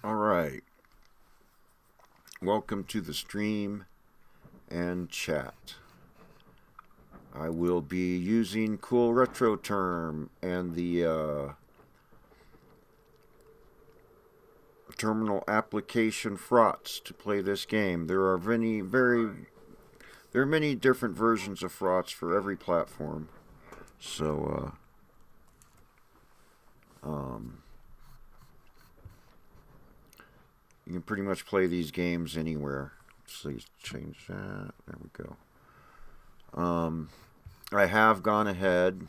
Alright, welcome to the stream and chat. I will be using Cool Retro Term and the terminal application Frauds to play this game. There are many different versions of Frauds for every platform. So, you can pretty much play these games anywhere. Let's change that. There we go. I have gone ahead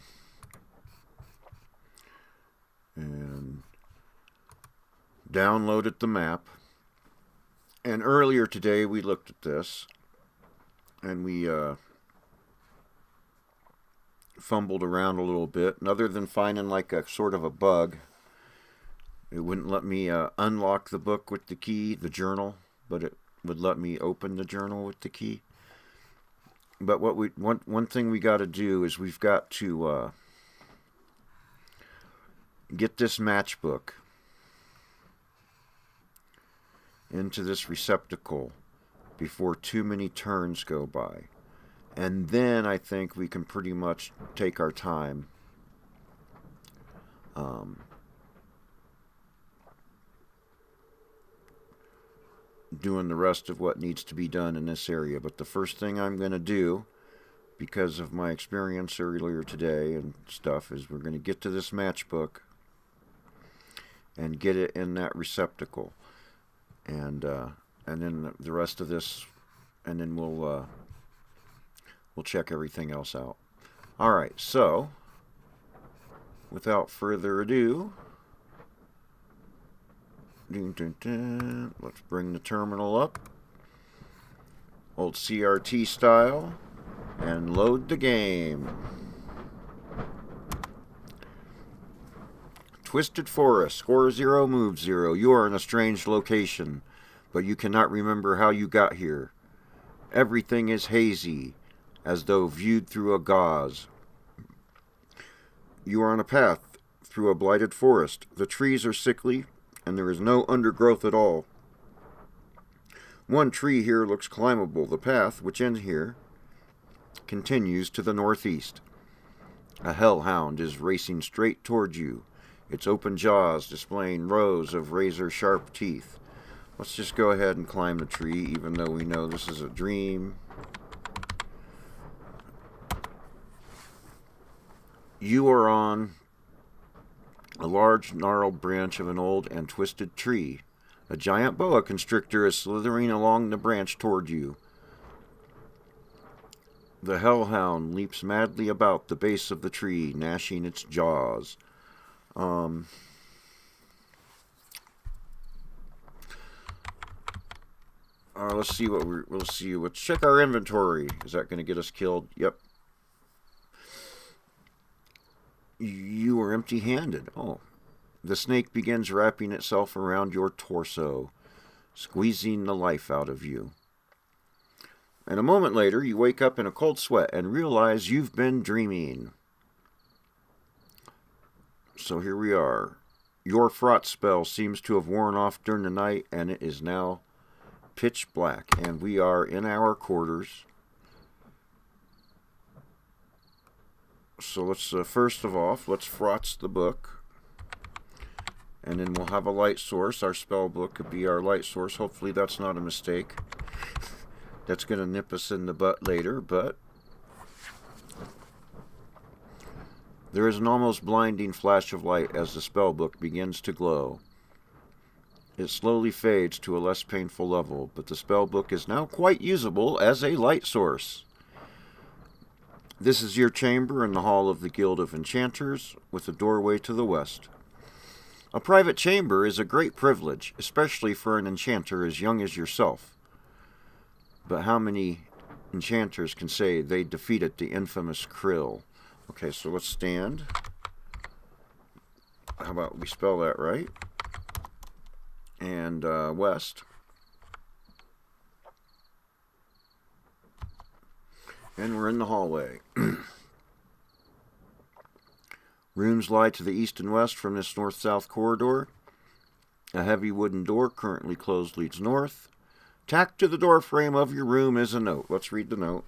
and downloaded the map. And earlier today we looked at this and we fumbled around a little bit. And other than finding like a sort of a bug, it wouldn't let me unlock the book with the key, the journal, but it would let me open the journal with the key. But one thing we got to do is we've got to get this matchbook into this receptacle before too many turns go by. And then I think we can pretty much take our time doing the rest of what needs to be done in this area. But the first thing I'm going to do, because of my experience earlier today and stuff, is we're going to get to this matchbook and get it in that receptacle. And then the rest of this, and then we'll check everything else out. Alright, so without further ado, let's bring the terminal up, old CRT style, and load the game. Twisted Forest, score 0, move 0. You are in a strange location, but you cannot remember how you got here. Everything is hazy, as though viewed through a gauze. You are on a path through a blighted forest. The trees are sickly, and there is no undergrowth at all. One tree here looks climbable. The path, which ends here, continues to the northeast. A hellhound is racing straight toward you, its open jaws displaying rows of razor-sharp teeth. Let's just go ahead and climb the tree, even though we know this is a dream. You are on a large, gnarled branch of an old and twisted tree. A giant boa constrictor is slithering along the branch toward you. The hellhound leaps madly about the base of the tree, gnashing its jaws. Let's see what we'll see. Let's check our inventory. Is that going to get us killed? Yep. You are empty-handed. Oh. The snake begins wrapping itself around your torso, squeezing the life out of you. And a moment later, you wake up in a cold sweat and realize you've been dreaming. So here we are. Your fraught spell seems to have worn off during the night, and it is now pitch black. And we are in our quarters. So let's, first of all, let's fraught the book. And then we'll have a light source. Our spell book could be our light source. Hopefully that's not a mistake. That's going to nip us in the butt later, but there is an almost blinding flash of light as the spell book begins to glow. It slowly fades to a less painful level, but the spell book is now quite usable as a light source. This is your chamber in the hall of the Guild of Enchanters, with a doorway to the west. A private chamber is a great privilege, especially for an enchanter as young as yourself. But how many enchanters can say they defeated the infamous Krill? Okay, so let's stand. How about we spell that right? And west. And we're in the hallway. Rooms lie to the east and west from this north-south corridor. A heavy wooden door currently closed leads north. Tacked to the door frame of your room is a note. Let's read the note.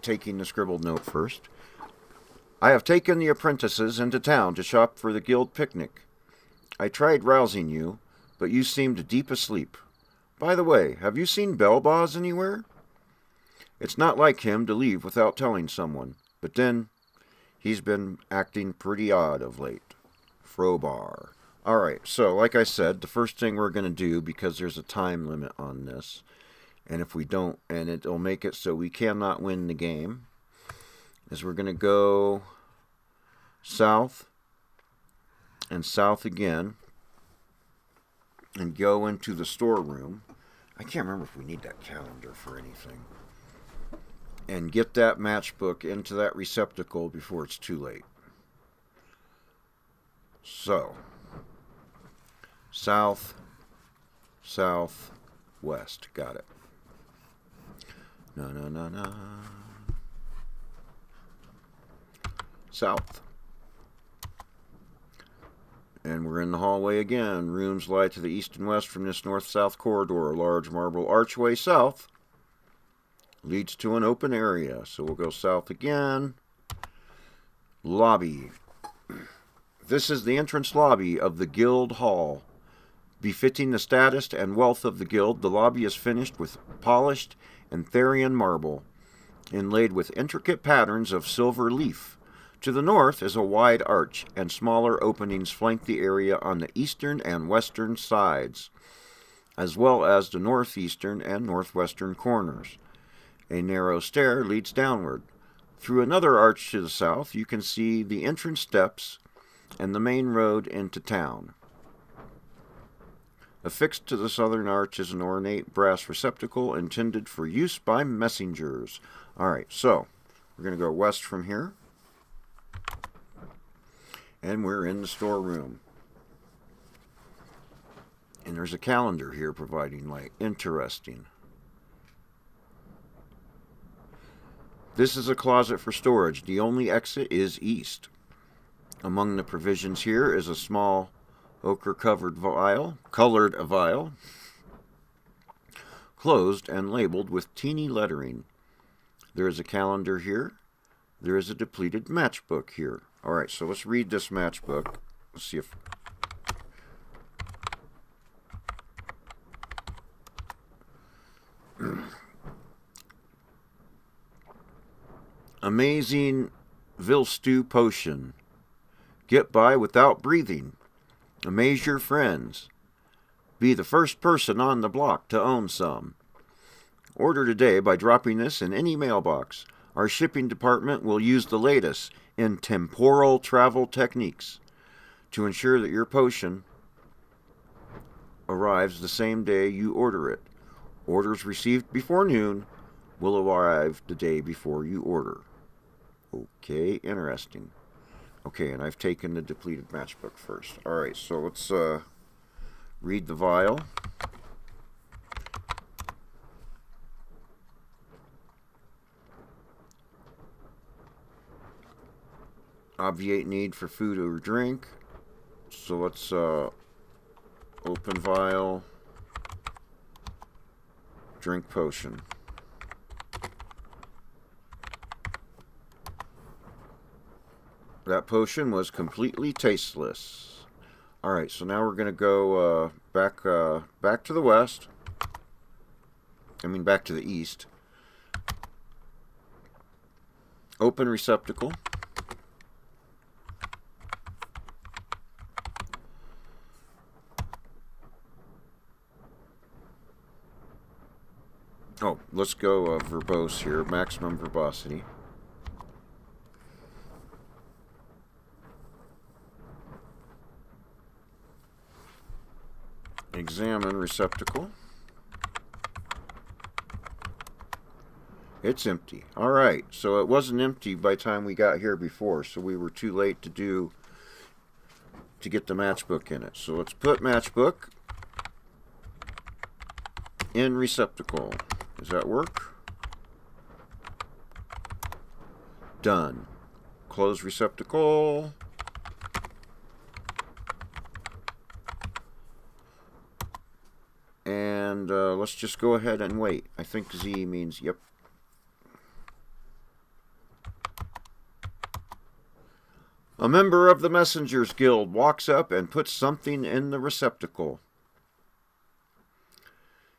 Taking the scribbled note first. I have taken the apprentices into town to shop for the guild picnic. I tried rousing you, but you seemed deep asleep. By the way, have you seen Bellboz anywhere? It's not like him to leave without telling someone, but then he's been acting pretty odd of late. Frobar. Alright, so like I said, the first thing we're going to do, because there's a time limit on this, and if we don't, and it'll make it so we cannot win the game, is we're going to go south and south again and go into the storeroom. I can't remember if we need that calendar for anything. And get that matchbook into that receptacle before it's too late. So, south, south, west. Got it. No. South. And we're in the hallway again. Rooms lie to the east and west from this north-south corridor. A large marble archway south leads to an open area. So we'll go south again. Lobby. This is the entrance lobby of the guild hall. Befitting the status and wealth of the guild, the lobby is finished with polished Antharian marble, inlaid with intricate patterns of silver leaf. To the north is a wide arch, and smaller openings flank the area on the eastern and western sides, as well as the northeastern and northwestern corners. A narrow stair leads downward. Through another arch to the south, you can see the entrance steps and the main road into town. Affixed to the southern arch is an ornate brass receptacle intended for use by messengers. Alright, so we're going to go west from here. And we're in the storeroom. And there's a calendar here providing light. Interesting. This is a closet for storage. The only exit is east. Among the provisions here is a small ochre-colored vial, closed and labeled with teeny lettering. There is a calendar here. There is a depleted matchbook here. Alright, so let's read this matchbook. Let's see if... Amazing Vilstew potion. Get by without breathing. Amaze your friends. Be the first person on the block to own some. Order today by dropping this in any mailbox. Our shipping department will use the latest in temporal travel techniques to ensure that your potion arrives the same day you order it. Orders received before noon will arrive the day before you order. Okay, interesting. Okay, and I've taken the depleted matchbook first. Alright, so let's read the vial. Obviate need for food or drink. So let's open vial. Drink potion. That potion was completely tasteless. Alright, so now we're going to go back to the west. Back to the east. Open receptacle. Oh, let's go verbose here. Maximum verbosity. Examine receptacle. It's empty. Alright, so it wasn't empty by the time we got here before, so we were too late to get the matchbook in it. So let's put matchbook in receptacle. Does that work? Done. Close receptacle. And let's just go ahead and wait. I think Z means yep. A member of the Messengers Guild walks up and puts something in the receptacle.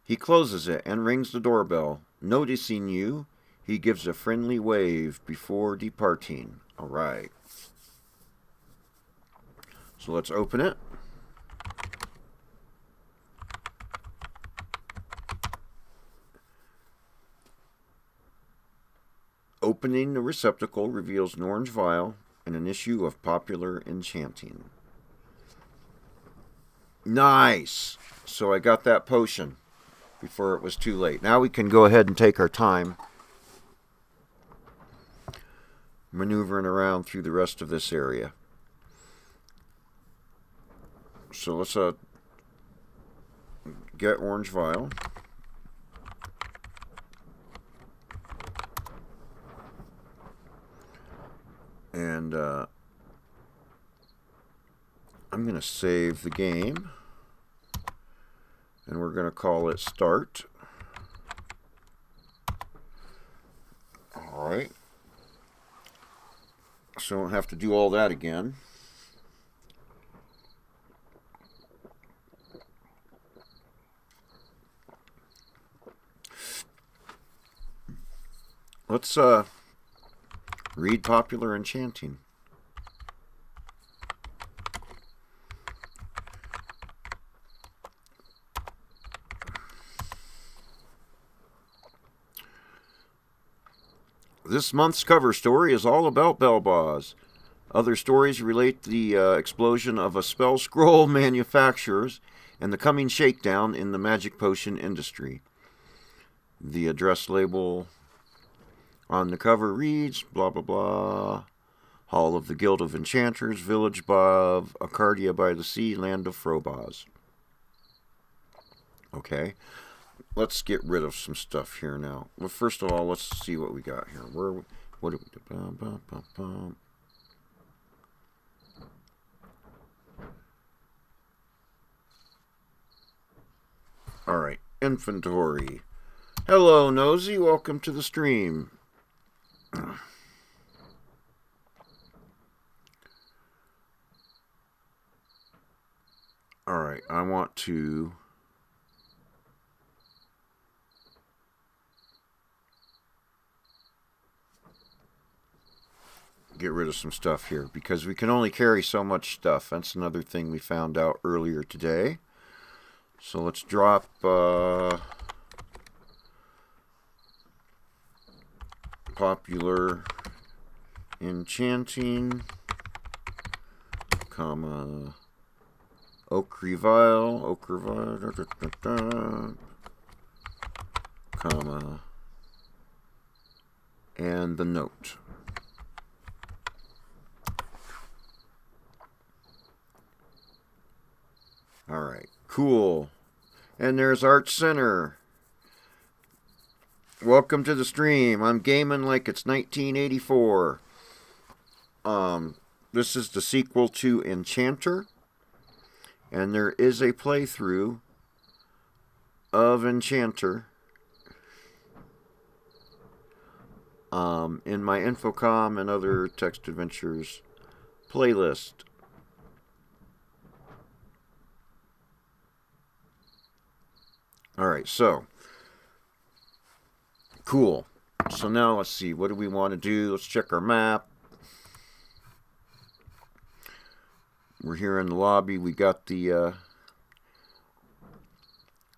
He closes it and rings the doorbell. Noticing you, he gives a friendly wave before departing. All right. So let's open it. Opening the receptacle reveals an orange vial and an issue of Popular Enchanting. Nice! So I got that potion before it was too late. Now we can go ahead and take our time maneuvering around through the rest of this area. So let's get orange vial. And I'm going to save the game. And we're going to call it Start. Alright. So I don't have to do all that again. Let's read Popular Enchanting. This month's cover story is all about Belboz. Other stories relate the explosion of a spell scroll manufacturers and the coming shakedown in the magic potion industry. The address label on the cover reads, blah, blah, blah, Hall of the Guild of Enchanters, Village of Arcadia by the Sea, Land of Frobaz. Okay, let's get rid of some stuff here now. Well, first of all, let's see what we got here. What do we do? Bum, bum, bum, bum. All right, inventory. Hello, Nosy. Welcome to the stream. All right, I want to get rid of some stuff here because we can only carry so much stuff. That's another thing we found out earlier today. So let's drop Popular Enchanting, comma, Ochre Vial, comma, and the note. Alright, cool. And there's Art Center. Welcome to the stream. I'm gaming like it's 1984. This is the sequel to Enchanter. And there is a playthrough of Enchanter in my Infocom and other text adventures playlist. Alright, so cool. So now let's see, what do we want to do? Let's check our map. We're here in the lobby. We got the well,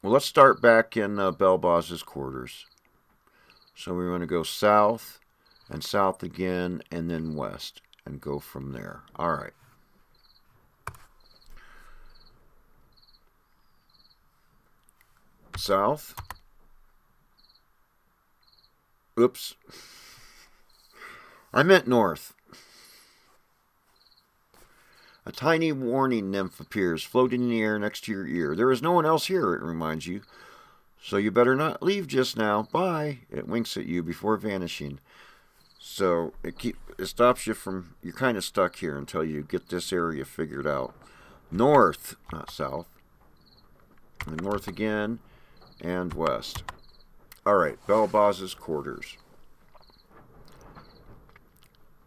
let's start back in Belboz's quarters. So we want to go south and south again and then west and go from there. Alright. South. Oops. I meant north. A tiny warning nymph appears, floating in the air next to your ear. There is no one else here, it reminds you. So you better not leave just now. Bye. It winks at you before vanishing. So it stops you from... You're kind of stuck here until you get this area figured out. North, not south. And north again, and west. Alright, Belbaz's quarters.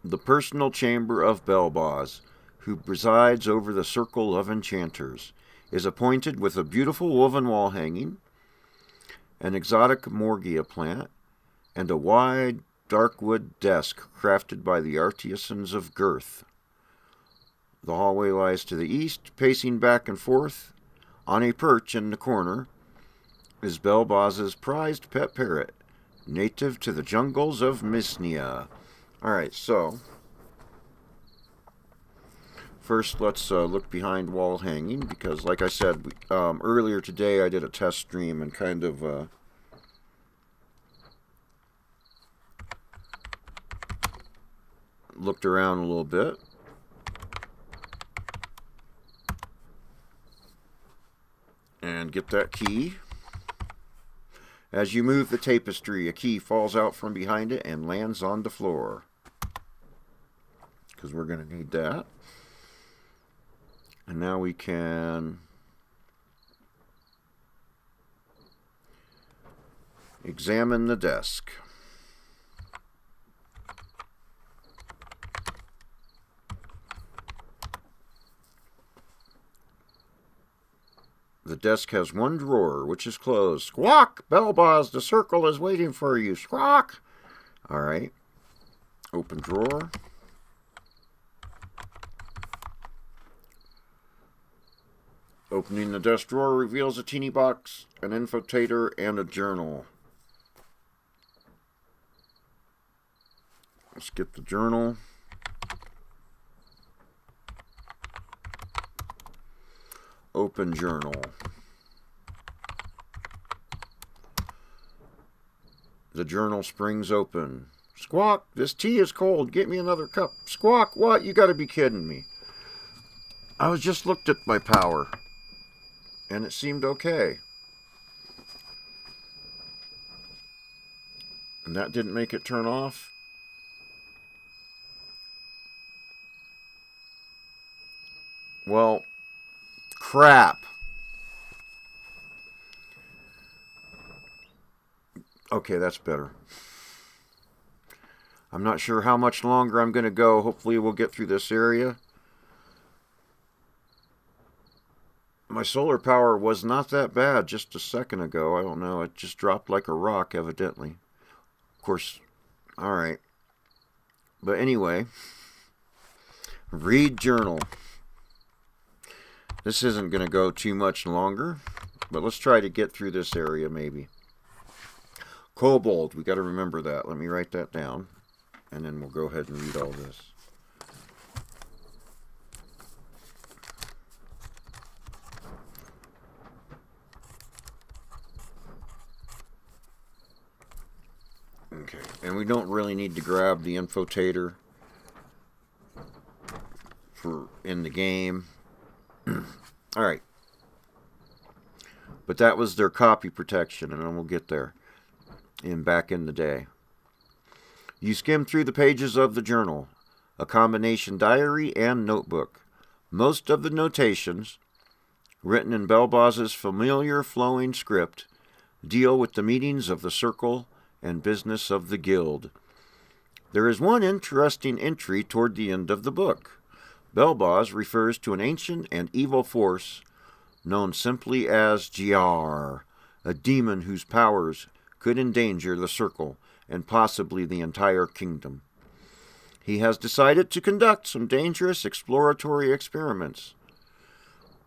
The personal chamber of Belbaz, who presides over the circle of enchanters, is appointed with a beautiful woven wall hanging, an exotic morgia plant, and a wide, dark wood desk crafted by the artisans of Girth. The hallway lies to the east, pacing back and forth. On a perch in the corner is Belbaz's prized pet parrot, native to the jungles of Misnia. Alright, so first let's look behind wall hanging, because like I said earlier today, I did a test stream and kind of looked around a little bit. And get that key. As you move the tapestry, a key falls out from behind it and lands on the floor, because we're going to need that. And now we can examine the desk. The desk has one drawer, which is closed. Squawk! Belbaz, the circle is waiting for you. Squawk! Alright. Open drawer. Opening the desk drawer reveals a teeny box, an infotator, and a journal. Let's get the journal. Open journal. The journal springs open. Squawk, this tea is cold. Get me another cup. Squawk, what? You gotta be kidding me. I was just looked at my power, and it seemed okay. And that didn't make it turn off. Well, crap. Okay, that's better. I'm not sure how much longer I'm going to go. Hopefully we'll get through this area. My solar power was not that bad just a second ago. I don't know. It just dropped like a rock, evidently. Of course, alright. But anyway, read journal. This isn't going to go too much longer, but let's try to get through this area maybe. Kobold, we got to remember that. Let me write that down, and then we'll go ahead and read all this. Okay, and we don't really need to grab the infotator for in the game. Alright. But that was their copy protection, and then we'll get there back in the day. You skim through the pages of the journal, a combination diary and notebook. Most of the notations, written in Belbaz's familiar flowing script, deal with the meetings of the circle and business of the guild. There is one interesting entry toward the end of the book. Belbaz refers to an ancient and evil force known simply as Giar, a demon whose powers could endanger the circle and possibly the entire kingdom. He has decided to conduct some dangerous exploratory experiments,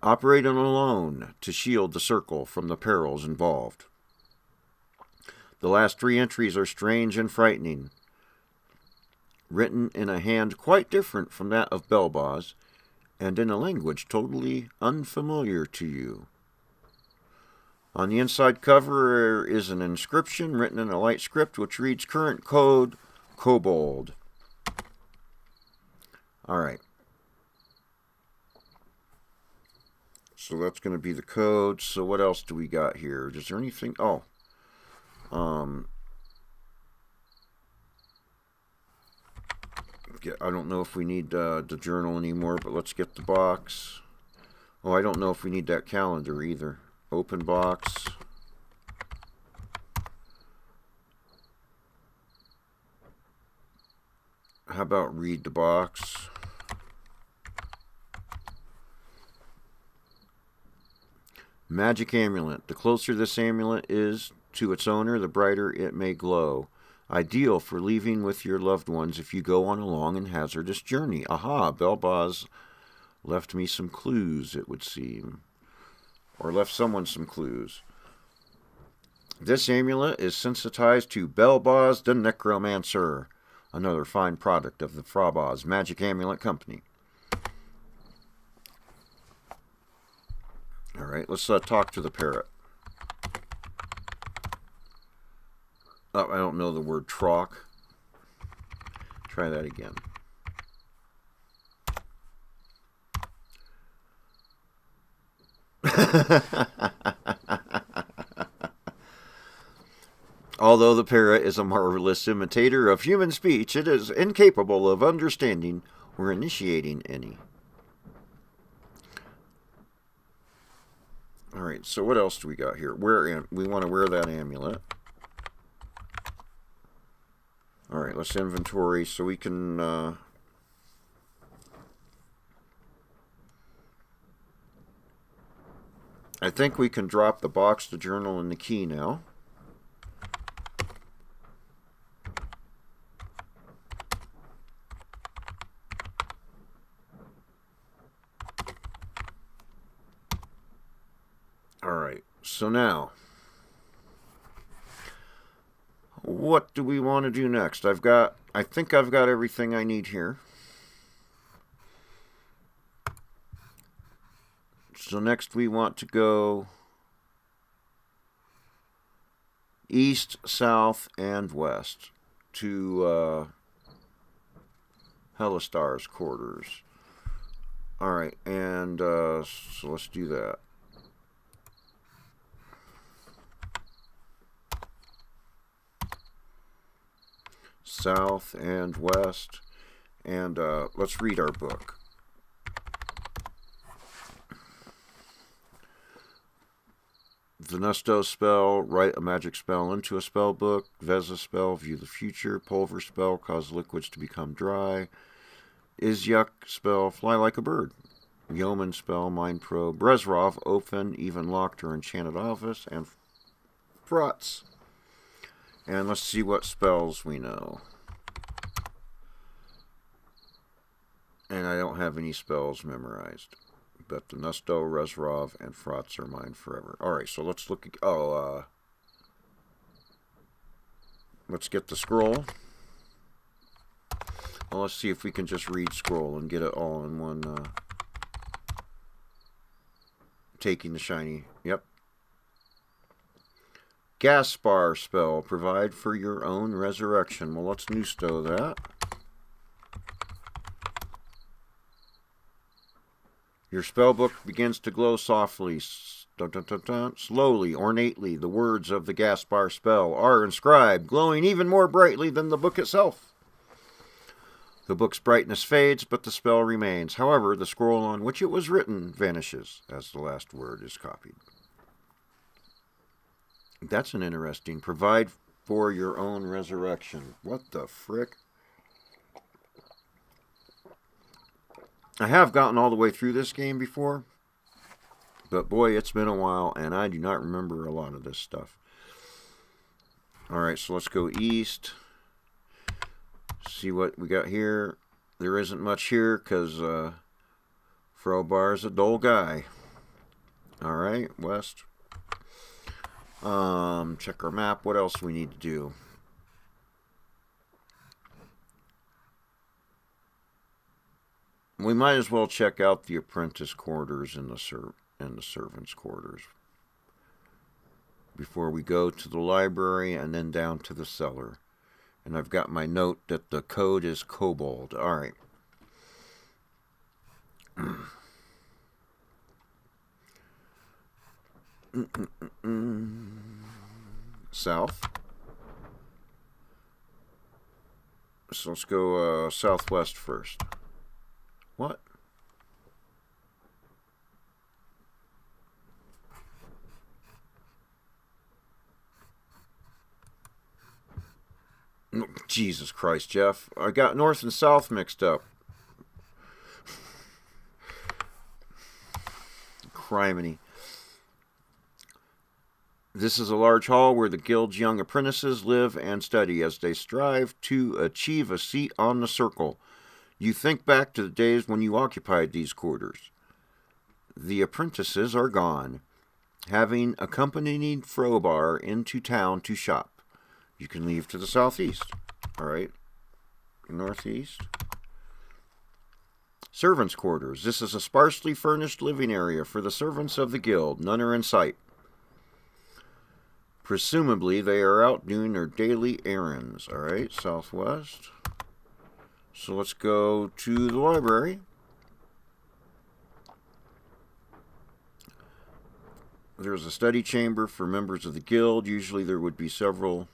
operating alone to shield the circle from the perils involved. The last 3 entries are strange and frightening, written in a hand quite different from that of Belbaz, and in a language totally unfamiliar to you. On the inside cover is an inscription written in a light script which reads current code Kobold. Alright. So that's going to be the code. So what else do we got here? Is there anything? Oh. I don't know if we need the journal anymore, but let's get the box. Oh, I don't know if we need that calendar either. Open box. How about read the box? Magic Amulet. The closer this amulet is to its owner, the brighter it may glow. Ideal for leaving with your loved ones if you go on a long and hazardous journey. Aha, Belboz left me some clues, it would seem. Or left someone some clues. This amulet is sensitized to Belboz the Necromancer, another fine product of the Frabaz Magic Amulet Company. Alright, let's talk to the parrot. Oh, I don't know the word trock. Try that again. Although the parrot is a marvelous imitator of human speech, it is incapable of understanding or initiating any. Alright, so what else do we got here? We want to wear that amulet. Alright, let's inventory so we can... I think we can drop the box, the journal, and the key now. Alright, so now, what do we want to do next? I think I've got everything I need here. So next we want to go east, south, and west to Hellastar's quarters. Alright, and so let's do that. South and west, and let's read our book. The Nusto spell, write a magic spell into a spell book. Veza spell, view the future. Pulver spell, cause liquids to become dry. Izyuk spell, fly like a bird. Yeoman spell, mind probe. Brezrov, open, even locked or enchanted office. And Frotz. And let's see what spells we know. And I don't have any spells memorized. But the Nusto, Rezrov, and Frotz are mine forever. Alright, so let's look at... let's get the scroll. Well, let's see if we can just read scroll and get it all in one... taking the shiny... Yep. Gaspar spell. Provide for your own resurrection. Well, let's Nusto that. Your spellbook begins to glow softly, slowly, ornately. The words of the Gaspar spell are inscribed, glowing even more brightly than the book itself. The book's brightness fades, but the spell remains. However, the scroll on which it was written vanishes as the last word is copied. That's an interesting. Provide for your own resurrection. What the frick? I have gotten all the way through this game before, but boy, it's been a while, and I do not remember a lot of this stuff. Alright, so let's go east. See what we got here. There isn't much here, because Frobar's a dull guy. Alright, west. Check our map. What else do we need to do? We might as well check out the apprentice quarters and the servants' quarters before we go to the library and then down to the cellar. And I've got my note that the code is kobold. All right. South. So let's go southwest first. What? Jesus Christ, Jeff. I got north and south mixed up. Criminy. This is a large hall where the guild's young apprentices live and study as they strive to achieve a seat on the circle. You think back to the days when you occupied these quarters. The apprentices are gone, having accompanied Frobar into town to shop. You can leave to the southeast. All right. Northeast. Servants' quarters. This is a sparsely furnished living area for the servants of the guild. None are in sight. Presumably, they are out doing their daily errands. All right, southwest. So let's go to the library. There's a study chamber for members of the guild. Usually there would be several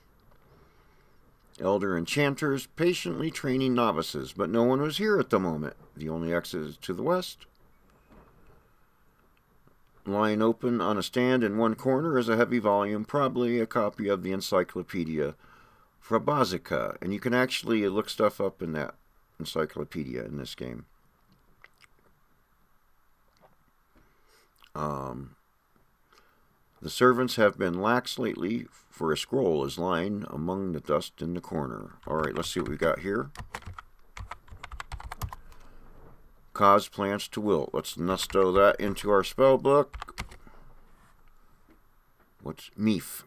elder enchanters patiently training novices, but no one was here at the moment. The only exit is to the west. Lying open on a stand in one corner is a heavy volume, probably a copy of the Encyclopedia Frabazica, and you can actually look stuff up in that encyclopedia in this game. The servants have been lax lately, for a scroll is lying among the dust in the corner. Alright, let's see what we got here. Cause plants to wilt. Let's nusto that into our spell book. What's Meef?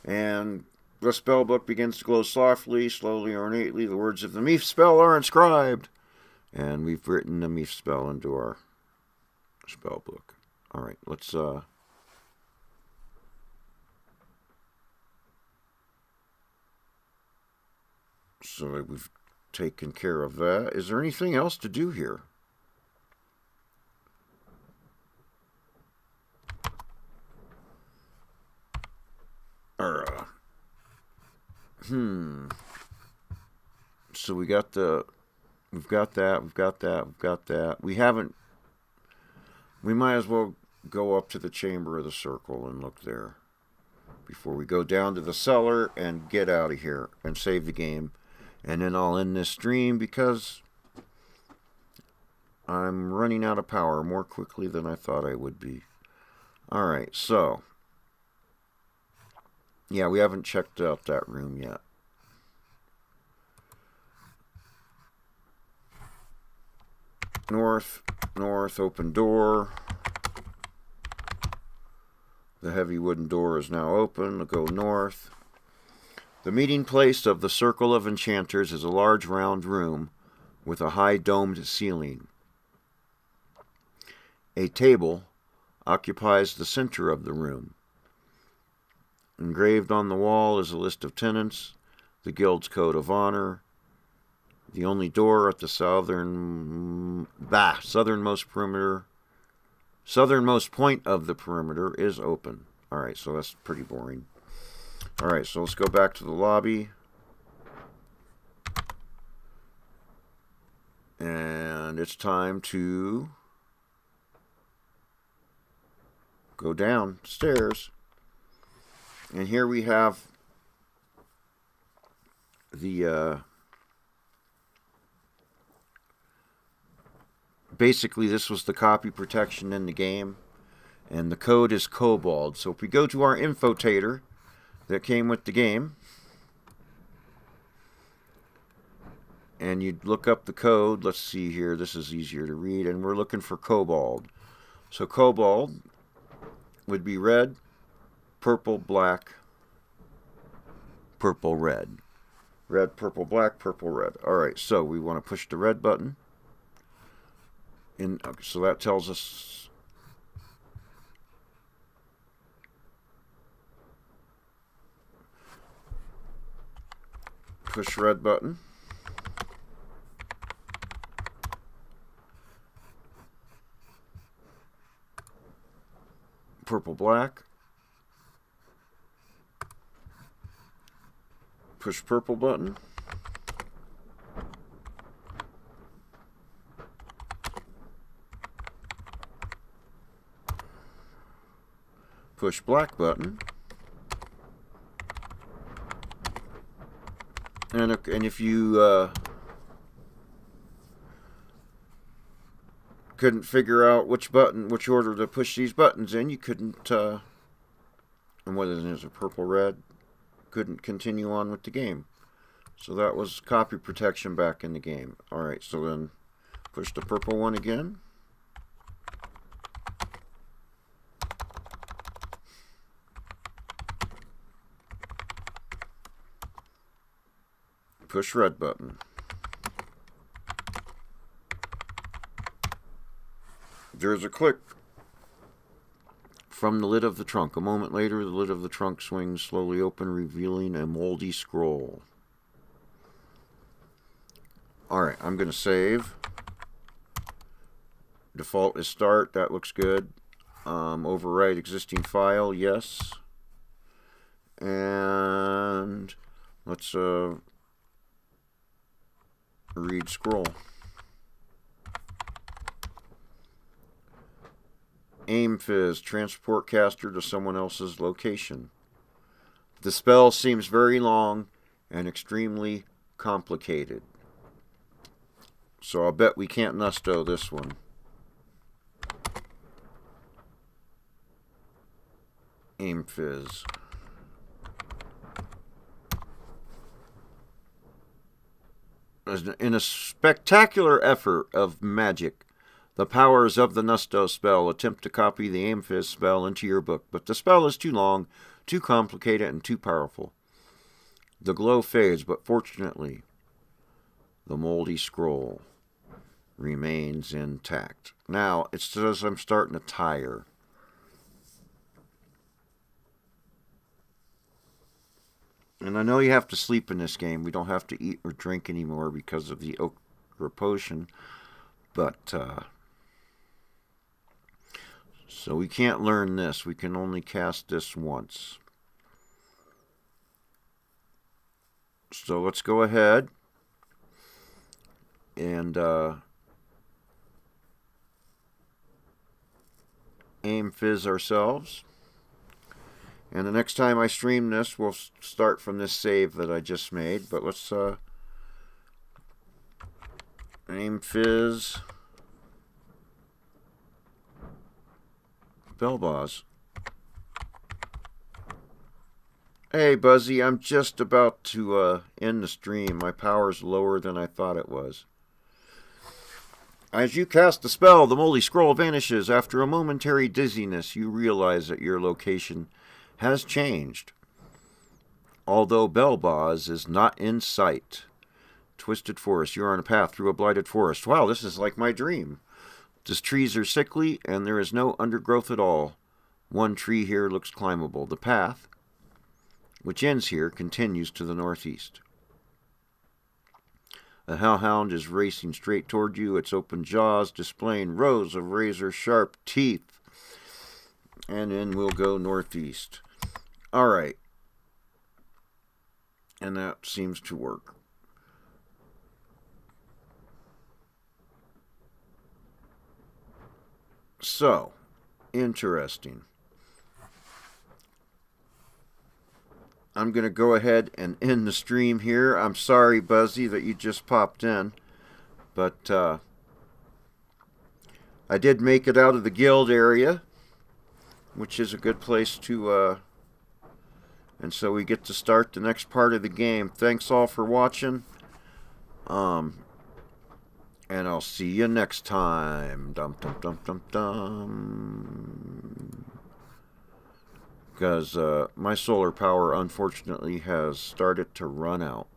And the spell book begins to glow softly, slowly, ornately. The words of the Meef spell are inscribed. And we've written the Meef spell into our spell book. Alright, let's so we've taken care of that. Is there anything else to do here? So we've got that. We might as well go up to the Chamber of the Circle and look there before we go down to the cellar and get out of here and save the game. And then I'll end this stream because I'm running out of power more quickly than I thought I would be. Alright, so yeah, we haven't checked out that room yet. North, open door. The heavy wooden door is now open. We'll go north. The meeting place of the Circle of Enchanters is a large round room with a high domed ceiling. A table occupies the center of the room. Engraved on the wall is a list of tenants, the guild's code of honor. The only door at the southernmost point of the perimeter is open. Alright, so that's pretty boring. Alright, so let's go back to the lobby. And it's time to go downstairs. And here we have the basically this was the copy protection in the game, and the code is Kobold. So if we go to our Infotator that came with the game and you look up the code, let's see here, this is easier to read, and we're looking for Kobold. So Kobold would be red, purple, black, purple, red. Red, purple, black, purple, red. Alright, so we want to push the red button. So that tells us push red button. Purple, black. Push purple button. Push black button. And if you couldn't figure out which order to push these buttons in, you couldn't, and what is it, a purple red, couldn't continue on with the game. So that was copy protection back in the game. Alright, so then push the purple one again. Push red button. There's a click from the lid of the trunk. A moment later, the lid of the trunk swings slowly open, revealing a moldy scroll. Alright, I'm going to save. Default is start. That looks good. Overwrite existing file. Yes. And let's read scroll. Aim Fizz, transport caster to someone else's location. The spell seems very long and extremely complicated. So I'll bet we can't Nusto this one. Aim Fizz. In a spectacular effort of magic, the powers of the Nusto spell attempt to copy the Aim Fizz spell into your book, but the spell is too long, too complicated, and too powerful. The glow fades, but fortunately, the moldy scroll remains intact. Now, it says I'm starting a tire. And I know you have to sleep in this game. We don't have to eat or drink anymore because of the Ochre Potion. But, so we can't learn this. We can only cast this once. So let's go ahead and Aim Fizz ourselves. And the next time I stream this, we'll start from this save that I just made. But let's Aim Fizz. Bellboss. Hey, Buzzy, I'm just about to end the stream. My power's lower than I thought it was. As you cast the spell, the moldy scroll vanishes. After a momentary dizziness, you realize that your location has changed. Although Bellboss is not in sight. Twisted forest. You are on a path through a blighted forest. Wow, this is like my dream. The trees are sickly, and there is no undergrowth at all. One tree here looks climbable. The path, which ends here, continues to the northeast. A hellhound is racing straight toward you, its open jaws displaying rows of razor-sharp teeth. And then we'll go northeast. Alright. And that seems to work. So, interesting. I'm going to go ahead and end the stream here. I'm sorry, Buzzy, that you just popped in. But I did make it out of the guild area, which is a good place to... and so we get to start the next part of the game. Thanks all for watching. And I'll see you next time. Dum dum dum dum dum. Because my solar power, unfortunately, has started to run out.